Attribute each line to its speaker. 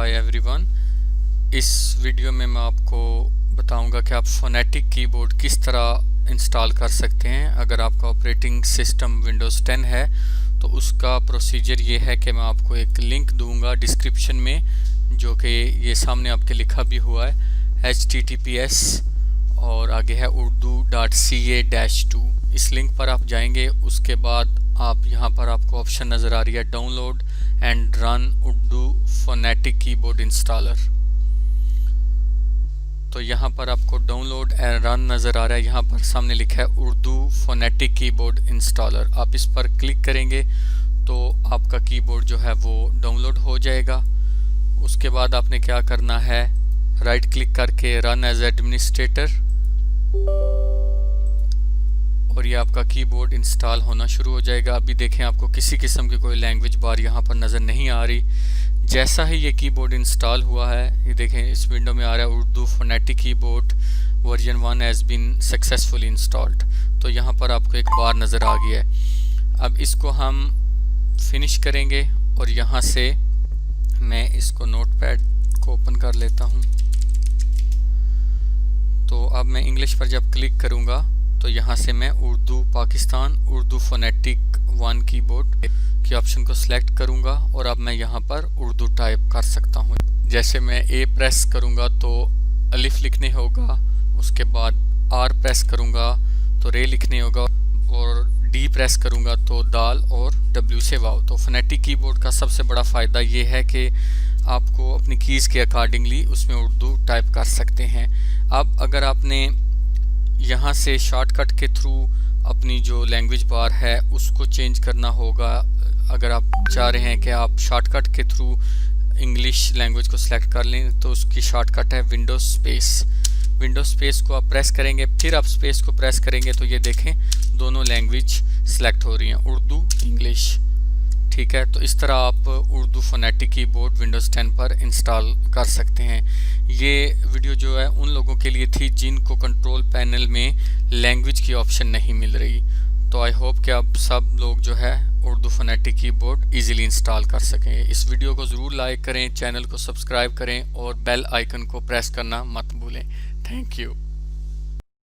Speaker 1: Hi everyone. इस video में मैं आपको बताऊंगा कि आप फोनेटिक कीबोर्ड किस तरह इंस्टॉल कर सकते हैं। अगर आपका ऑपरेटिंग सिस्टम विंडोज़ 10 है तो उसका प्रोसीजर ये है कि मैं आपको एक लिंक दूंगा डिस्क्रिप्शन में, जो कि ये सामने आपके लिखा भी हुआ है https और आगे है urdu.ca-2। इस लिंक पर आप जाएंगे, उसके बाद आप यहाँ पर आपको ऑप्शन नज़र आ रही है download and run Urdu phonetic keyboard installer. तो यहाँ पर आपको डाउनलोड एंड रन नज़र आ रहा है, यहाँ पर सामने लिखा है उर्दू फोनेटिक कीबोर्ड इंस्टॉलर। आप इस पर क्लिक करेंगे तो आपका कीबोर्ड जो है वो डाउनलोड हो जाएगा। उसके बाद आपने क्या करना है, राइट क्लिक करके रन एज एडमिनिस्ट्रेटर और ये आपका कीबोर्ड इंस्टॉल होना शुरू हो जाएगा। अभी देखें आपको किसी किस्म की कोई लैंग्वेज बार यहाँ पर नज़र नहीं आ रही। जैसा ही ये कीबोर्ड इंस्टॉल हुआ है, ये देखें इस विंडो में आ रहा है Urdu phonetic keyboard version 1 has been successfully installed. तो यहाँ पर आपको एक बार नज़र आ गया है। अब इसको हम फिनिश करेंगे और यहाँ से मैं इसको नोटपैड को ओपन कर लेता हूँ। तो अब मैं इंग्लिश पर जब क्लिक करूँगा तो यहाँ से मैं उर्दू पाकिस्तान उर्दू फोनेटिक 1 कीबोर्ड के ऑप्शन को सिलेक्ट करूँगा और अब मैं यहाँ पर उर्दू टाइप कर सकता हूँ। जैसे मैं ए प्रेस करूँगा तो अलिफ लिखने होगा, उसके बाद आर प्रेस करूँगा तो रे लिखने होगा और डी प्रेस करूँगा तो दाल और डब्ल्यू से वाव। तो फोनेटिक कीबोर्ड का सबसे बड़ा फ़ायदा ये है कि आपको अपनी कीज़ के अकॉर्डिंगली उसमें उर्दू टाइप कर सकते हैं। अब अगर आपने यहाँ से शॉर्टकट के थ्रू अपनी जो लैंग्वेज बार है उसको चेंज करना होगा, अगर आप चाह रहे हैं कि आप शॉर्टकट के थ्रू इंग्लिश लैंग्वेज को सिलेक्ट कर लें तो उसकी शॉर्टकट है विंडोज स्पेस। विंडोज स्पेस को आप प्रेस करेंगे, फिर आप स्पेस को प्रेस करेंगे तो ये देखें दोनों लैंग्वेज सिलेक्ट हो रही हैं, उर्दू इंग्लिश। ठीक है, तो इस तरह आप उर्दू फोनेटिक कीबोर्ड विंडोज़ 10 पर इंस्टॉल कर सकते हैं। ये वीडियो जो है उन लोगों के लिए थी जिनको कंट्रोल पैनल में लैंग्वेज की ऑप्शन नहीं मिल रही। तो आई होप कि आप सब लोग जो है Urdu phonetic keyboard easily install कर सकें। इस वीडियो को ज़रूर लाइक करें, चैनल को सब्सक्राइब करें और बेल आइकन को प्रेस करना मत भूलें। Thank you.